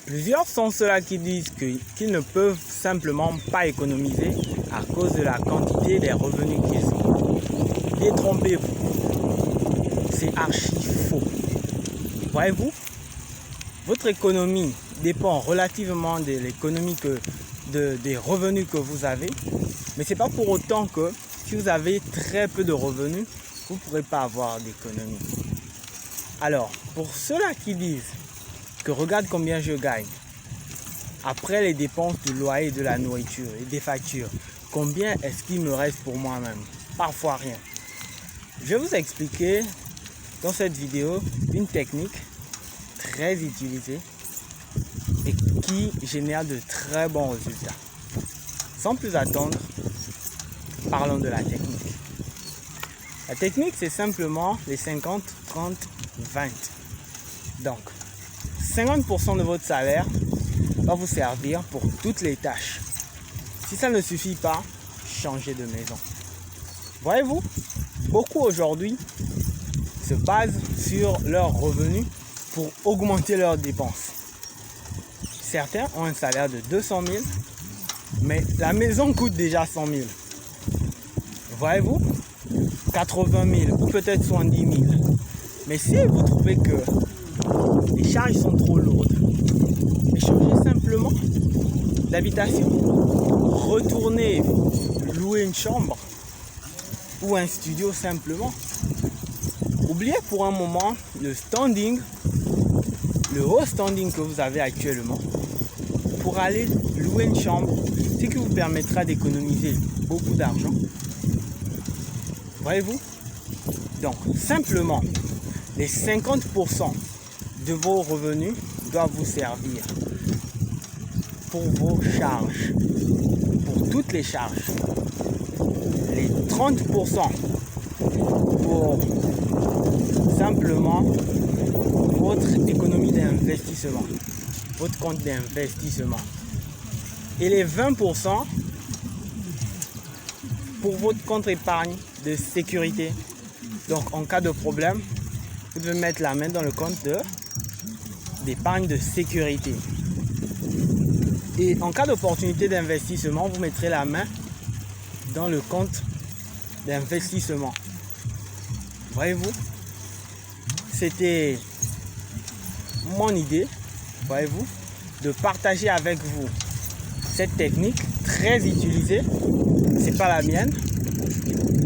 Plusieurs sont ceux-là qui disent qu'ils ne peuvent simplement pas économiser à cause de la quantité des revenus qu'ils ont. Détrompez-vous, c'est archi faux. Voyez-vous, votre économie dépend relativement de l'économie des revenus que vous avez, mais ce n'est pas pour autant que si vous avez très peu de revenus, vous ne pourrez pas avoir d'économie. Alors, pour ceux-là qui disent que regarde combien je gagne, après les dépenses du loyer, de la nourriture et des factures, combien est-ce qu'il me reste pour moi-même? Parfois rien. Je vais vous expliquer dans cette vidéo une technique très utilisée et qui génère de très bons résultats. Sans plus attendre, parlons de la technique. La technique, c'est simplement les 50, 30, 20. Donc, 50% de votre salaire va vous servir pour toutes les tâches. Si ça ne suffit pas, changez de maison. Voyez-vous, beaucoup aujourd'hui se basent sur leurs revenus pour augmenter leurs dépenses. Certains ont un salaire de 200 000, mais la maison coûte déjà 100 000. Voyez-vous, 80 000 ou peut-être 70 000. Mais si vous trouvez que les charges sont trop lourdes, changez simplement d'habitation. Retournez louer une chambre ou un studio simplement. Oubliez pour un moment le haut standing que vous avez actuellement pour aller louer une chambre, ce qui vous permettra d'économiser beaucoup d'argent. Voyez-vous? Donc, simplement, les 50% de vos revenus doivent vous servir pour vos charges, pour toutes les charges. Les 30% pour simplement votre économie d'investissement, votre compte d'investissement. Et les 20% pour votre compte épargne de sécurité. Donc en cas de problème, vous devez mettre la main dans le compte d'épargne de sécurité. Et en cas d'opportunité d'investissement, vous mettrez la main dans le compte d'investissement. Voyez-vous, c'était mon idée, voyez-vous, de partager avec vous cette technique très utilisée. C'est pas la mienne.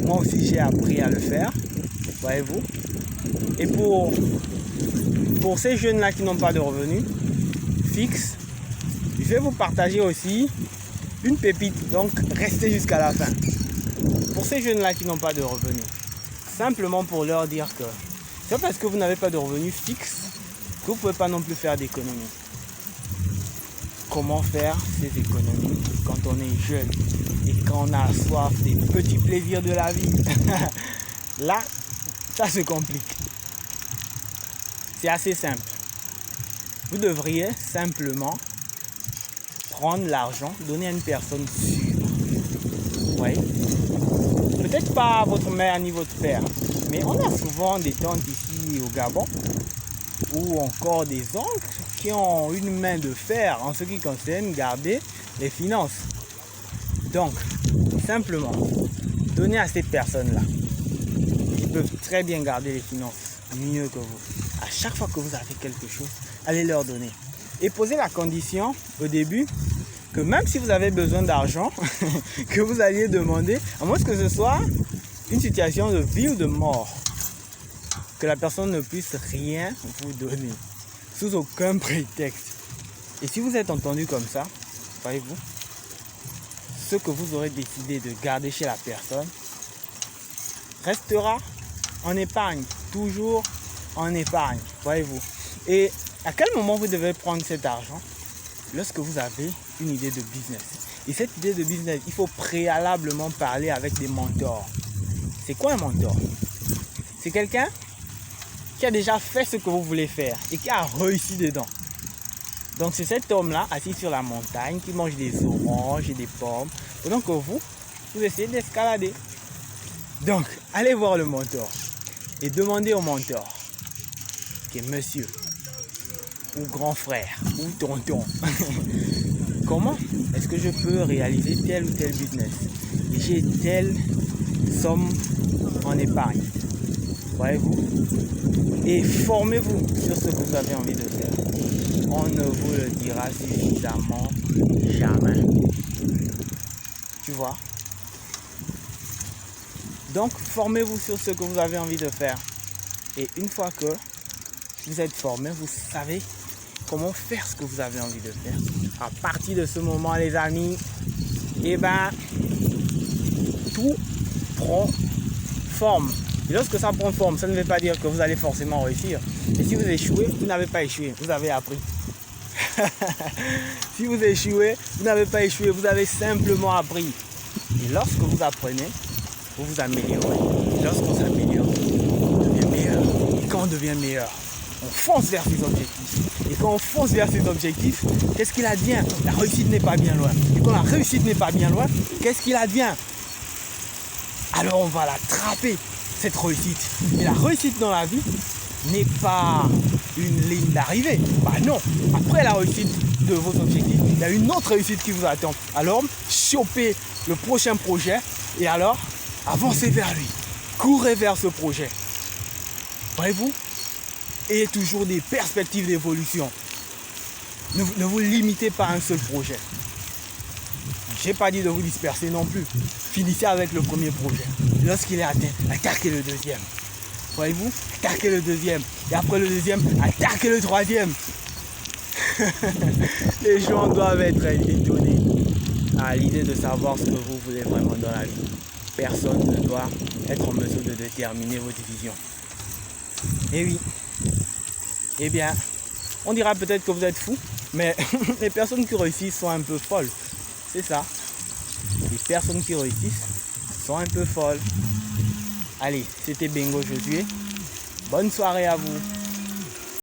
Moi aussi, j'ai appris à le faire, voyez-vous. Et pour ces jeunes-là qui n'ont pas de revenus fixes, je vais vous partager aussi une pépite, donc restez jusqu'à la fin. Pour ces jeunes-là qui n'ont pas de revenus, simplement pour leur dire que c'est parce que vous n'avez pas de revenus fixes que vous ne pouvez pas non plus faire d'économies. Comment faire ces économies quand on est jeune et quand on a soif des petits plaisirs de la vie? Là, ça se complique. C'est assez simple. Vous devriez simplement prendre l'argent, donner à une personne sûre. Oui. Peut-être pas votre mère ni votre père, mais on a souvent des tantes ici au Gabon ou encore des oncles qui ont une main de fer en ce qui concerne garder les finances. Donc, simplement, donnez à ces personnes-là. Ils peuvent très bien garder les finances mieux que vous. À chaque fois que vous avez quelque chose, allez leur donner. Et posez la condition au début que même si vous avez besoin d'argent, que vous alliez demander, à moins que ce soit une situation de vie ou de mort, que la personne ne puisse rien vous donner, sous aucun prétexte. Et si vous êtes entendu comme ça, voyez-vous, ce que vous aurez décidé de garder chez la personne restera en épargne, toujours en épargne, voyez-vous. Et à quel moment vous devez prendre cet argent? Lorsque vous avez une idée de business. Et cette idée de business, il faut préalablement parler avec des mentors. C'est quoi un mentor? C'est quelqu'un qui a déjà fait ce que vous voulez faire et qui a réussi dedans. Donc c'est cet homme-là assis sur la montagne qui mange des oranges et des pommes pendant que vous essayez d'escalader. Donc allez voir le mentor et demandez au mentor, qui est monsieur, ou grand frère ou tonton. Comment est-ce que je peux réaliser tel ou tel business? Et j'ai telle somme en épargne. Voyez-vous? Et formez-vous sur ce que vous avez envie de faire. On ne vous le dira suffisamment jamais. Tu vois? Donc, formez-vous sur ce que vous avez envie de faire. Et une fois que vous êtes formé, vous savez comment faire ce que vous avez envie de faire. À partir de ce moment, les amis, eh ben, tout prend forme. Et lorsque ça prend forme, ça ne veut pas dire que vous allez forcément réussir. Et si vous échouez, vous n'avez pas échoué, vous avez appris. Si vous échouez, vous n'avez pas échoué, vous avez simplement appris. Et lorsque vous apprenez, vous vous améliorez. Et lorsqu'on s'améliore, on devient meilleur. Et quand on devient meilleur, on fonce vers ses objectifs. Et quand on fonce vers ses objectifs, qu'est-ce qu'il advient? La réussite n'est pas bien loin. Et quand la réussite n'est pas bien loin, qu'est-ce qu'il advient? Alors on va l'attraper, cette réussite. Et la réussite dans la vie n'est pas une ligne d'arrivée. Bah non, après la réussite de vos objectifs, il y a une autre réussite qui vous attend. Alors, chopez le prochain projet et alors, avancez vers lui. Courez vers ce projet. Voyez-vous? Et toujours des perspectives d'évolution. Ne vous limitez pas à un seul projet. Je n'ai pas dit de vous disperser non plus. Finissez avec le premier projet. Lorsqu'il est atteint, attaquez le deuxième. Voyez-vous? Attaquez le deuxième. Et après le deuxième, attaquez le troisième. Les gens doivent être étonnés à l'idée de savoir ce que vous voulez vraiment dans la vie. Personne ne doit être en mesure de déterminer votre vision. Et oui. Eh bien, on dira peut-être que vous êtes fou, mais les personnes qui réussissent sont un peu folles. C'est ça. Les personnes qui réussissent sont un peu folles. Allez, c'était Bingo Josué. Bonne soirée à vous.